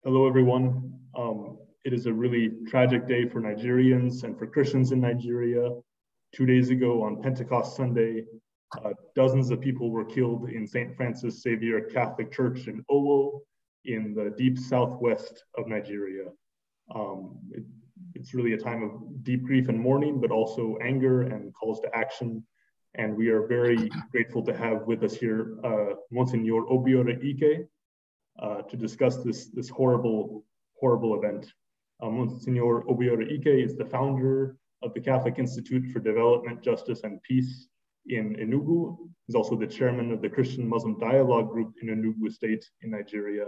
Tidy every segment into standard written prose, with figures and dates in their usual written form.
Hello, everyone. It is a really tragic day for Nigerians and for Christians in Nigeria. 2 days ago on Pentecost Sunday, dozens of people were killed in St. Francis Xavier Catholic Church in Owo in the deep southwest of Nigeria. It's really a time of deep grief and mourning, but also anger and calls to action. And we are very grateful to have with us here Monsignor Obiora Ike to discuss this horrible event. Monsignor Obiora Ike is the founder of the Catholic Institute for Development, Justice, and Peace in Enugu. He's also the chairman of the Christian-Muslim Dialogue Group in Enugu State in Nigeria.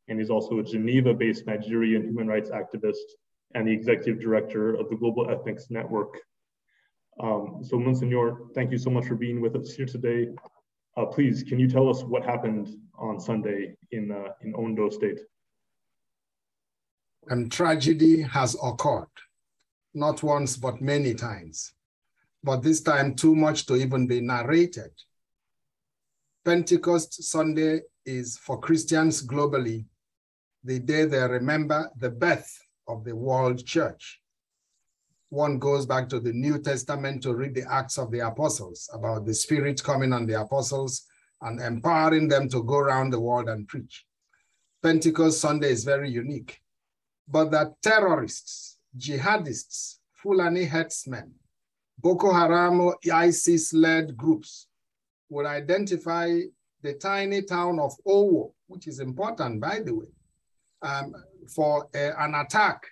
And he's also a Geneva-based Nigerian human rights activist and the executive director of the Global Ethnics Network. So Monsignor, thank you so much for being with us here today. Please, can you tell us what happened on Sunday in Ondo State? Tragedy has occurred, not once, but many times. But this time, too much to even be narrated. Pentecost Sunday is, for Christians globally, the day they remember the birth of the world church. One goes back to the New Testament to read the Acts of the Apostles about the Spirit coming on the apostles and empowering them to go around the world and preach. Pentecost Sunday is very unique. But that terrorists, jihadists, Fulani herdsmen, Boko Haram, ISIS-led groups would identify the tiny town of Owo, which is important, by the way, for an attack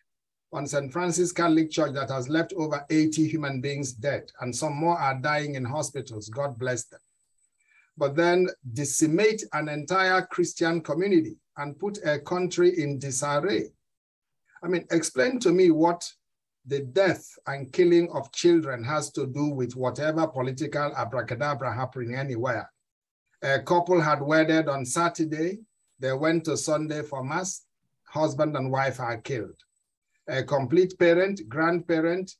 on St. Francis Catholic Church that has left over 80 human beings dead, and some more are dying in hospitals. God bless them. But then decimate an entire Christian community and put a country in disarray. I mean, explain to me what the death and killing of children has to do with whatever political abracadabra happening anywhere. A couple had wedded on Saturday. They went to Sunday for Mass. Husband and wife are killed. A complete parent, grandparent,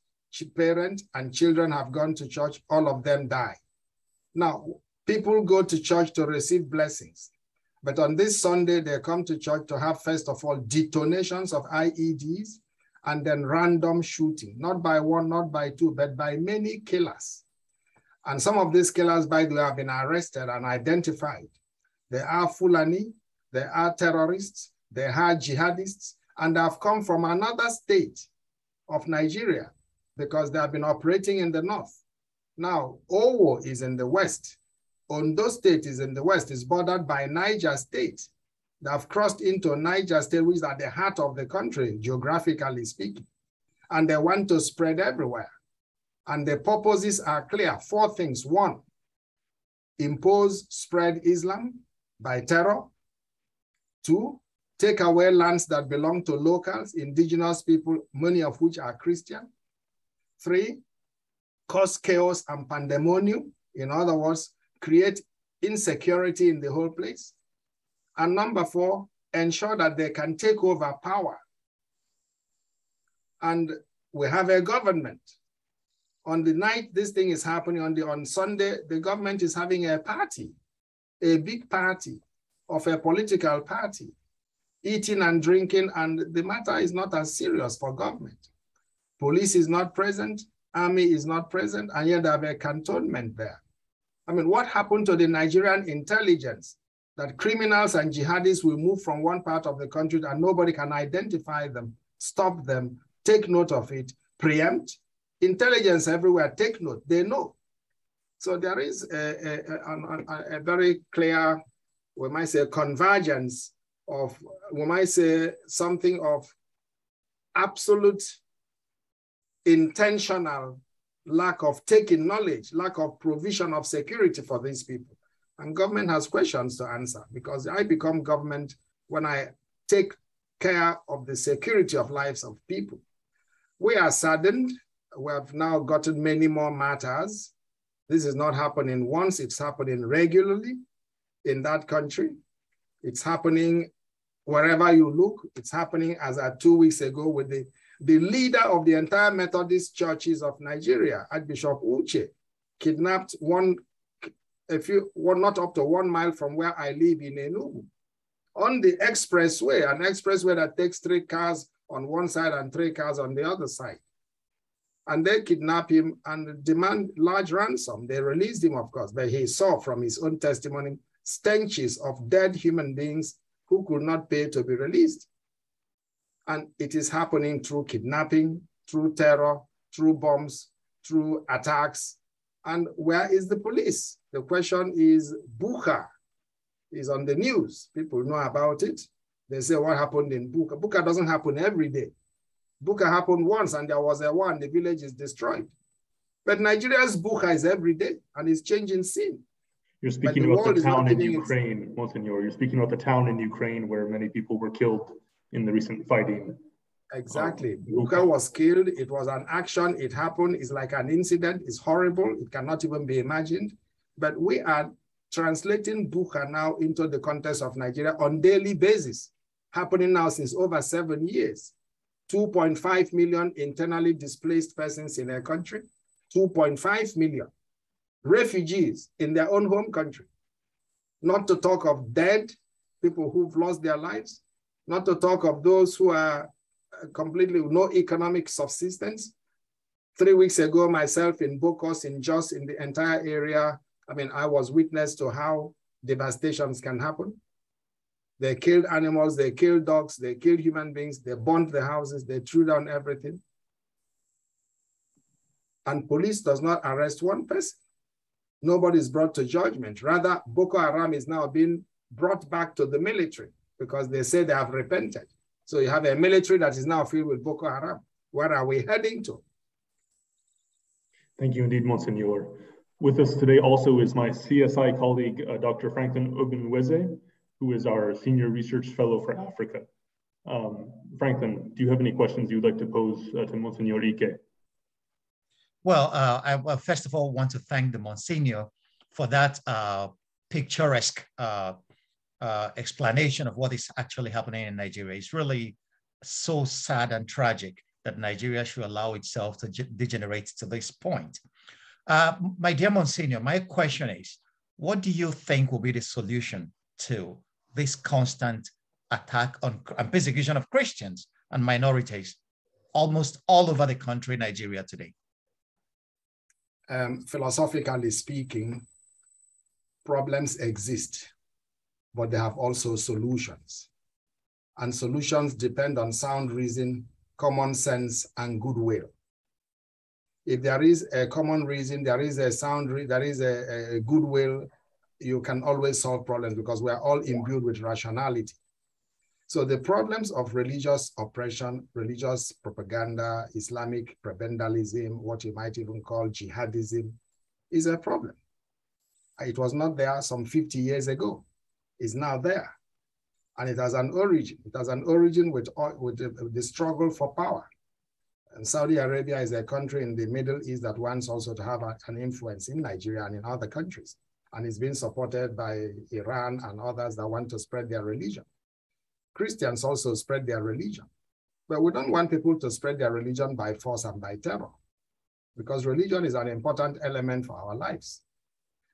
parent, and children have gone to church. All of them die. Now, people go to church to receive blessings. But on this Sunday, they come to church to have, first of all, detonations of IEDs and then random shooting, not by one, not by two, but by many killers. And some of these killers, by the way, have been arrested and identified. They are Fulani, they are terrorists, they are jihadists, and they have come from another state of Nigeria because they have been operating in the north. Now, Owo is in the west. Ondo State is in the west, is bordered by Niger State. They have crossed into Niger State, which is at the heart of the country, geographically speaking. And they want to spread everywhere. And the purposes are clear. 4 things. 1, impose, spread Islam by terror. 2, take away lands that belong to locals, indigenous people, many of which are Christian. 3, cause chaos and pandemonium. In other words, create insecurity in the whole place. And number 4, ensure that they can take over power. And we have a government. On the night this thing is happening, on Sunday, the government is having a party, a big party of a political party, eating and drinking, and the matter is not as serious for government. Police is not present, army is not present, and yet they have a cantonment there. I mean, what happened to the Nigerian intelligence that criminals and jihadists will move from one part of the country and nobody can identify them, stop them, take note of it, preempt? Intelligence everywhere, take note, they know. So there is a very clear, we might say, convergence of, we might say, something of absolute intentional lack of taking knowledge, lack of provision of security for these people. And government has questions to answer, because I become government when I take care of the security of lives of people. We are saddened. We have now gotten many more matters. This is not happening once, it's happening regularly in that country. It's happening wherever you look. It's happening as at 2 weeks ago with the leader of the entire Methodist churches of Nigeria, Archbishop Uche, kidnapped not up to 1 mile from where I live in Enugu. on the expressway, an expressway that takes 3 cars on one side and 3 cars on the other side. And they kidnap him and demand large ransom. They released him, of course, but he saw from his own testimony stenches of dead human beings who could not pay to be released. And it is happening through kidnapping, through terror, through bombs, through attacks. And where is the police? The question is, Bucha is on the news. People know about it. They say, what happened in Bucha? Bucha doesn't happen every day. Bucha happened once and there was a war and the village is destroyed. But Nigeria's Bucha is every day and it's changing scene. You're speaking about the town in Ukraine, Monsignor. You're speaking about the town in Ukraine where many people were killed in the recent fighting. Exactly. Bucha was killed. It was an action. It happened. It's like an incident. It's horrible. It cannot even be imagined. But we are translating Bucha now into the context of Nigeria on daily basis, happening now since over 7 years. 2.5 million internally displaced persons in their country, 2.5 million refugees in their own home country, not to talk of dead people who've lost their lives, not to talk of those who are completely no economic subsistence. 3 weeks ago, myself in Bokos, in Jos, in the entire area, I mean, I was witness to how devastations can happen. They killed animals, they killed dogs, they killed human beings, they burnt the houses, they threw down everything. And police does not arrest one person. Nobody is brought to judgment. Rather, Boko Haram is now being brought back to the military because they say they have repented. So you have a military that is now filled with Boko Haram. Where are we heading to? Thank you indeed, Monsignor. With us today also is my CSI colleague, Dr. Franklyne Ogbunwezeh, who is our Senior Research Fellow for Africa. Franklyne, do you have any questions you'd like to pose to Monsignor Ike? Well, I first of all want to thank the Monsignor for that picturesque explanation of what is actually happening in Nigeria. It's really so sad and tragic that Nigeria should allow itself to degenerate to this point. My dear Monsignor, my question is, what do you think will be the solution to this constant attack on and persecution of Christians and minorities almost all over the country, Nigeria today? Philosophically speaking, problems exist, but they have also solutions. And solutions depend on sound reason, common sense, and goodwill. If there is a common reason, there is a sound, there is a goodwill, you can always solve problems because we are all imbued with rationality. So the problems of religious oppression, religious propaganda, Islamic prebendalism, what you might even call jihadism, is a problem. It was not there some 50 years ago. It's now there. And it has an origin. It has an origin with the struggle for power. And Saudi Arabia is a country in the Middle East that wants also to have an influence in Nigeria and in other countries. And it's being supported by Iran and others that want to spread their religion. Christians also spread their religion. But we don't want people to spread their religion by force and by terror, because religion is an important element for our lives.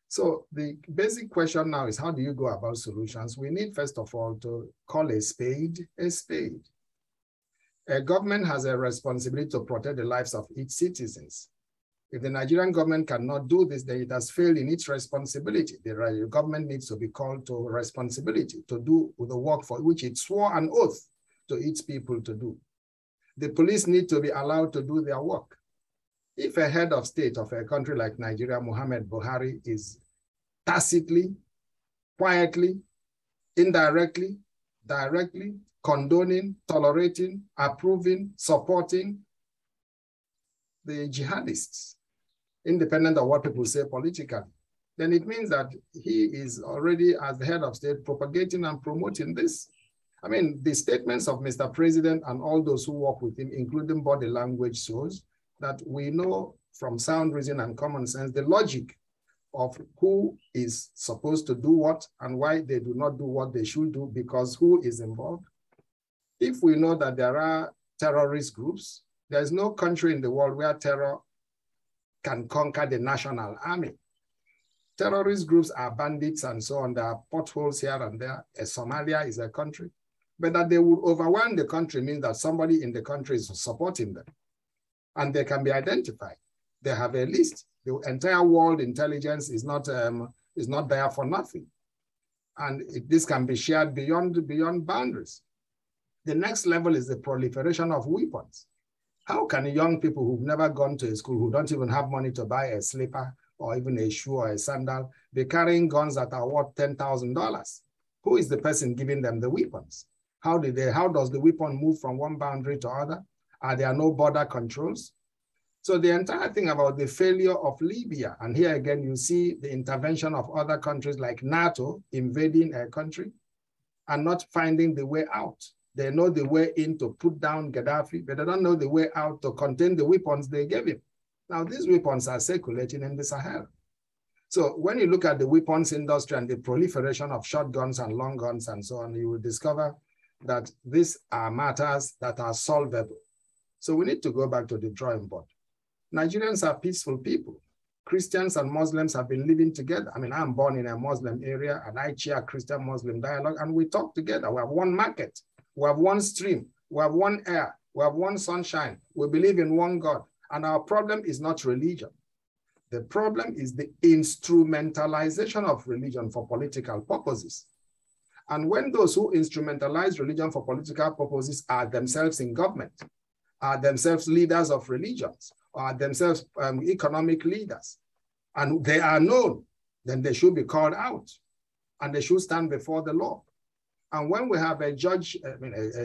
So the basic question now is, how do you go about solutions? We need, first of all, to call a spade a spade. A government has a responsibility to protect the lives of its citizens. If the Nigerian government cannot do this, then it has failed in its responsibility. The government needs to be called to responsibility to do the work for which it swore an oath to its people to do. The police need to be allowed to do their work. If a head of state of a country like Nigeria, Muhammad Buhari, is tacitly, quietly, indirectly, directly condoning, tolerating, approving, supporting the jihadists, independent of what people say politically, then it means that he is already, as the head of state, propagating and promoting this. I mean, the statements of Mr. President and all those who work with him, including body language, shows that we know from sound reason and common sense the logic of who is supposed to do what and why they do not do what they should do, because who is involved. If we know that there are terrorist groups, there is no country in the world where terror can conquer the national army. Terrorist groups are bandits and so on. There are potholes here and there. Somalia is a country. But that they would overwhelm the country means that somebody in the country is supporting them. And they can be identified. They have a list. The entire world intelligence is not there for nothing. And this can be shared beyond boundaries. The next level is the proliferation of weapons. How can young people who've never gone to a school, who don't even have money to buy a slipper or even a shoe or a sandal, be carrying guns that are worth $10,000? Who is the person giving them the weapons? How does the weapon move from one boundary to other? Are there no border controls? So the entire thing about the failure of Libya, and here again, you see the intervention of other countries like NATO invading a country and not finding the way out. They know the way in to put down Gaddafi, but they don't know the way out to contain the weapons they gave him. Now, these weapons are circulating in the Sahel. So when you look at the weapons industry and the proliferation of shotguns and long guns and so on, you will discover that these are matters that are solvable. So we need to go back to the drawing board. Nigerians are peaceful people. Christians and Muslims have been living together. I mean, I'm born in a Muslim area and I chair Christian-Muslim dialogue and we talk together. We have one market, we have one stream, we have one air, we have one sunshine. We believe in one God. And our problem is not religion. The problem is the instrumentalization of religion for political purposes. And when those who instrumentalize religion for political purposes are themselves in government, are themselves leaders of religions, are themselves economic leaders, and they are known, then they should be called out and they should stand before the law. And when we have a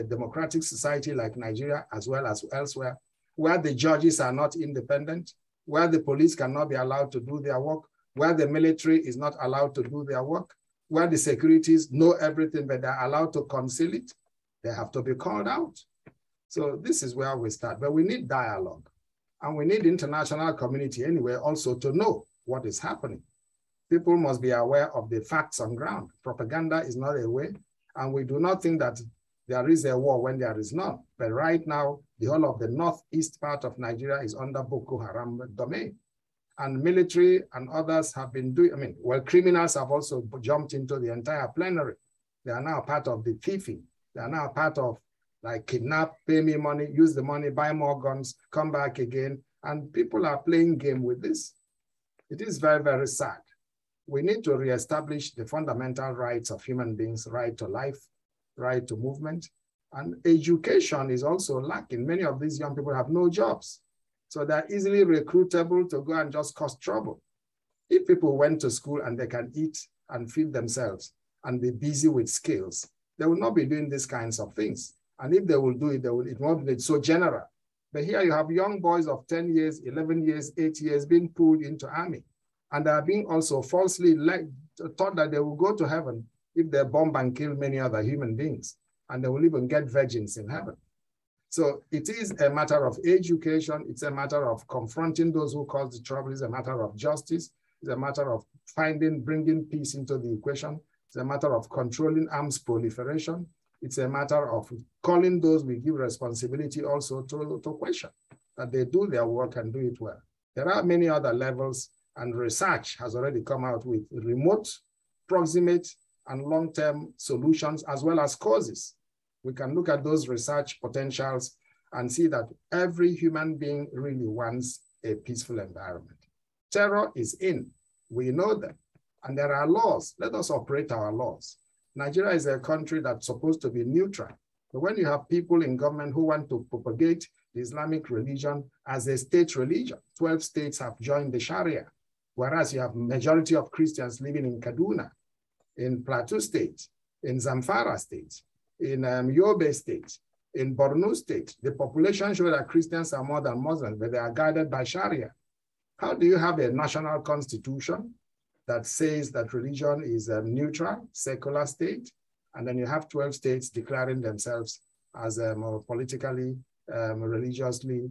democratic society like Nigeria, as well as elsewhere, where the judges are not independent, where the police cannot be allowed to do their work, where the military is not allowed to do their work, where the securities know everything, but they're allowed to conceal it, they have to be called out. So this is where we start, but we need dialogue. And we need the international community anyway also to know what is happening. People must be aware of the facts on ground. Propaganda is not a way, and we do not think that there is a war when there is none. But right now, the whole of the northeast part of Nigeria is under Boko Haram domain. And military and others have been doing, criminals have also jumped into the entire plenary. They are now part of the thieving. They are now part of like kidnap, pay me money, use the money, buy more guns, come back again. And people are playing game with this. It is very, very sad. We need to reestablish the fundamental rights of human beings, right to life, right to movement. And education is also lacking. Many of these young people have no jobs. So they're easily recruitable to go and just cause trouble. If people went to school and they can eat and feed themselves and be busy with skills, they will not be doing these kinds of things. And if they will do it, it won't be so general. But here you have young boys of 10 years, 11 years, 8 years being pulled into army. And they are being also falsely taught that they will go to heaven if they bomb and kill many other human beings. And they will even get virgins in heaven. So it is a matter of education. It's a matter of confronting those who cause the trouble. It's a matter of justice. It's a matter of bringing peace into the equation. It's a matter of controlling arms proliferation. It's a matter of calling those we give responsibility also to question that they do their work and do it well. There are many other levels, and research has already come out with remote, proximate, and long-term solutions, as well as causes. We can look at those research potentials and see that every human being really wants a peaceful environment. Terror is in, we know that, and there are laws. Let us operate our laws. Nigeria is a country that's supposed to be neutral. But when you have people in government who want to propagate the Islamic religion as a state religion, 12 states have joined the Sharia, whereas you have majority of Christians living in Kaduna, in Plateau State, in Zamfara State, in Yobe State, in Borno State. The population shows that Christians are more than Muslims, but they are guided by Sharia. How do you have a national constitution that says that religion is a neutral, secular state, and then you have 12 states declaring themselves as more politically, religiously,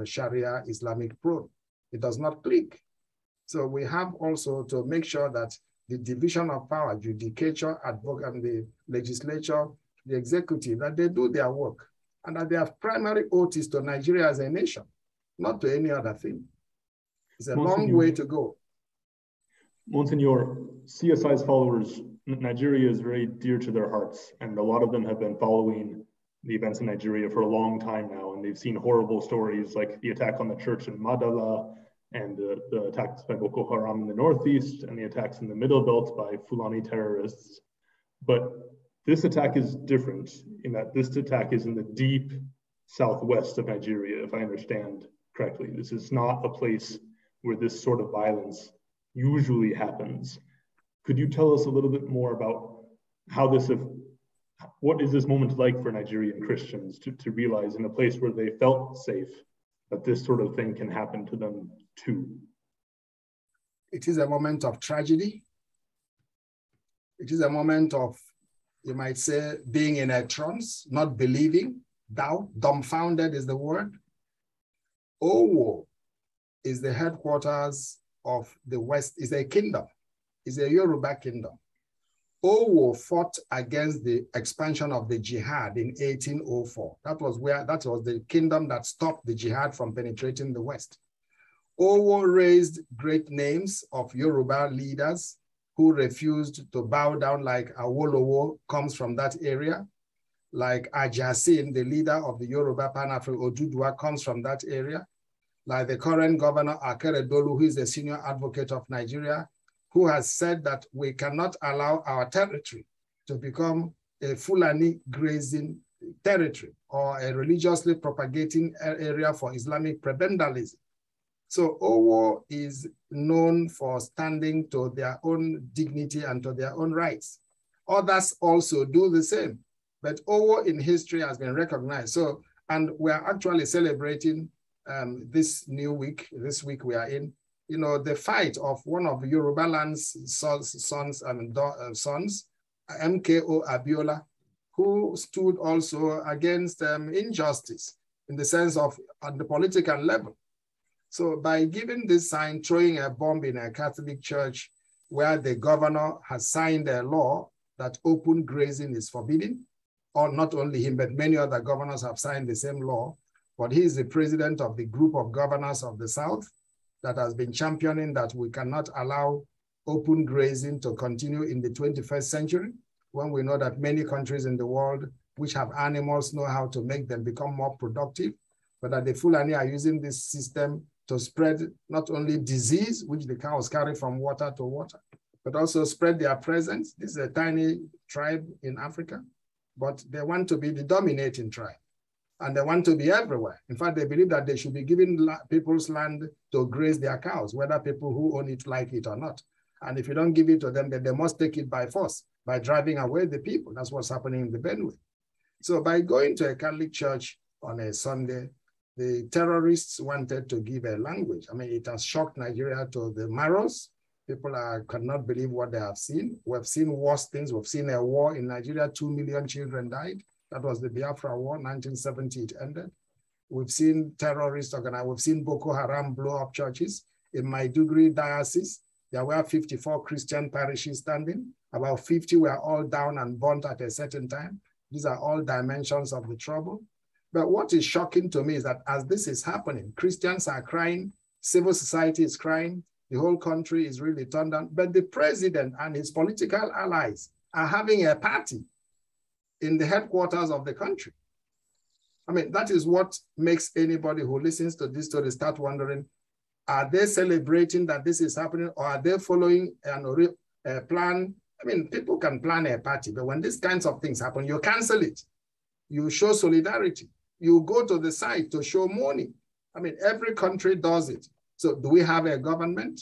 Sharia, Islamic prone? It does not click. So we have also to make sure that the division of power, judicature, advocate, and the legislature, the executive, that they do their work, and that their primary oath is to Nigeria as a nation, not to any other thing. It's a long way to go. Monsignor, CSI's followers, Nigeria is very dear to their hearts, and a lot of them have been following the events in Nigeria for a long time now, and they've seen horrible stories like the attack on the church in Madala, and the attacks by Boko Haram in the northeast, and the attacks in the Middle Belt by Fulani terrorists. But this attack is different in that this attack is in the deep southwest of Nigeria, if I understand correctly. This is not a place where this sort of violence usually happens. Could you tell us a little bit more about what is this moment like for Nigerian Christians to realize in a place where they felt safe that this sort of thing can happen to them too? It is a moment of tragedy. It is a moment of, you might say, being in a trance, not believing, doubt, dumbfounded is the word. Owo is the headquarters of the West, is a kingdom, is a Yoruba kingdom. Owo fought against the expansion of the jihad in 1804. That was the kingdom that stopped the jihad from penetrating the West. Owo raised great names of Yoruba leaders who refused to bow down, like Awolowo comes from that area, like Ajasin, the leader of the Yoruba Pan-African Oduduwa, comes from that area, like the current governor Akeredolu, who is the senior advocate of Nigeria, who has said that we cannot allow our territory to become a Fulani grazing territory or a religiously propagating area for Islamic prebendalism. So Owo is known for standing to their own dignity and to their own rights. Others also do the same, but Owo in history has been recognized. So, and we are actually celebrating this week we are in, you know, the fight of one of Yoruba land's sons, MKO Abiola, who stood also against injustice in the sense of at the political level. So by giving this sign, throwing a bomb in a Catholic church where the governor has signed a law that open grazing is forbidden, or not only him, but many other governors have signed the same law, but he is the president of the group of governors of the South that has been championing that we cannot allow open grazing to continue in the 21st century, when we know that many countries in the world which have animals know how to make them become more productive, but that the Fulani are using this system to spread not only disease, which the cows carry from water to water, but also spread their presence. This is a tiny tribe in Africa, but they want to be the dominating tribe. And they want to be everywhere. In fact, they believe that they should be giving people's land to graze their cows, whether people who own it like it or not. And if you don't give it to them, then they must take it by force, by driving away the people. That's what's happening in the Benue. So by going to a Catholic church on a Sunday, the terrorists wanted to give a language. I mean, it has shocked Nigeria to the marrows. People cannot believe what they have seen. We've seen worse things. We've seen a war in Nigeria, 2 million children died. That was the Biafra War, 1970, it ended. We've seen terrorists organize, we've seen Boko Haram blow up churches. In Maiduguri diocese, there were 54 Christian parishes standing. About 50 were all down and burnt at a certain time. These are all dimensions of the trouble. But what is shocking to me is that as this is happening, Christians are crying, civil society is crying, the whole country is really turned down, but the president and his political allies are having a party in the headquarters of the country. I mean, that is what makes anybody who listens to this story start wondering, are they celebrating that this is happening, or are they following a plan? I mean, people can plan a party, but when these kinds of things happen, you cancel it. You show solidarity. You go to the site to show mourning. I mean, every country does it. So do we have a government?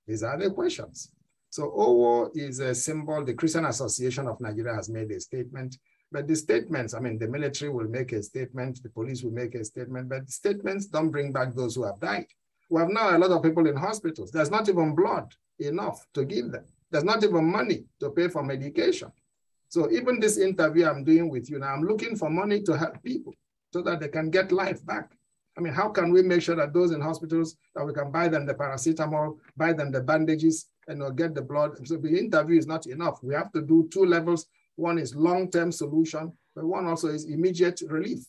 These are the questions. So Owo is a symbol. The Christian Association of Nigeria has made a statement. But the statements, I mean, the military will make a statement, the police will make a statement, but statements don't bring back those who have died. We have now a lot of people in hospitals. There's not even blood enough to give them. There's not even money to pay for medication. So even this interview I'm doing with you now, I'm looking for money to help people so that they can get life back. I mean, how can we make sure that those in hospitals, that we can buy them the paracetamol, buy them the bandages, and get the blood? So the interview is not enough. We have to do 2 levels. One is long-term solution, but one also is immediate relief.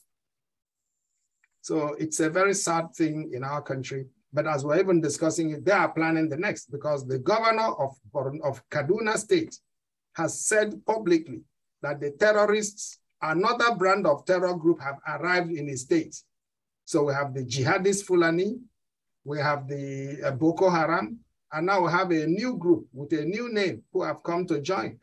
So it's a very sad thing in our country But as we're even discussing it, they are planning the next, because the governor of Kaduna State has said publicly that the terrorists, another brand of terror group, have arrived in his state. So we have the jihadist Fulani, we have the Boko Haram, and now we have a new group with a new name who have come to join.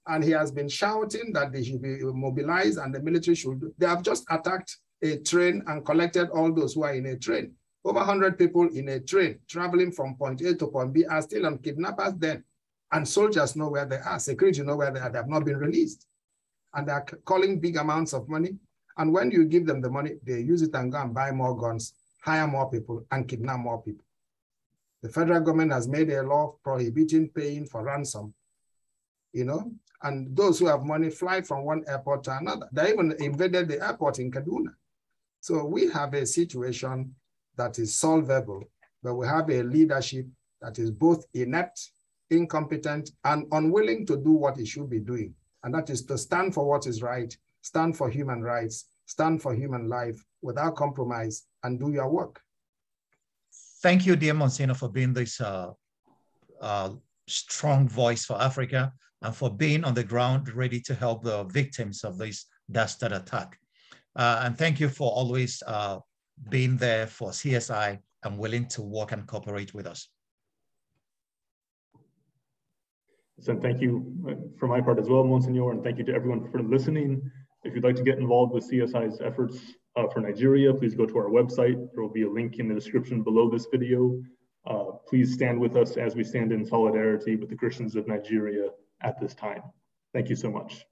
And he has been shouting that they should be mobilized and the military should do. They have just attacked a train and collected all those who are in a train. Over 100 people in a train traveling from point A to point B are still on kidnappers then. And soldiers know where they are, security know where they are, they have not been released. And they're calling big amounts of money. And when you give them the money, they use it and go and buy more guns, hire more people, and kidnap more people. The federal government has made a law prohibiting paying for ransom, you know, and those who have money fly from one airport to another. They even invaded the airport in Kaduna. So we have a situation that is solvable, but we have a leadership that is both inept, incompetent, and unwilling to do what it should be doing. And that is to stand for what is right, stand for human rights, stand for human life without compromise, and do your work. Thank you, dear Monsignor, for being this strong voice for Africa and for being on the ground ready to help the victims of this dastard attack. And thank you for always being there for CSI and willing to work and cooperate with us. So thank you for my part as well, Monsignor, and thank you to everyone for listening. If you'd like to get involved with CSI's efforts for Nigeria, please go to our website. There will be a link in the description below this video. Please stand with us as we stand in solidarity with the Christians of Nigeria at this time. Thank you so much.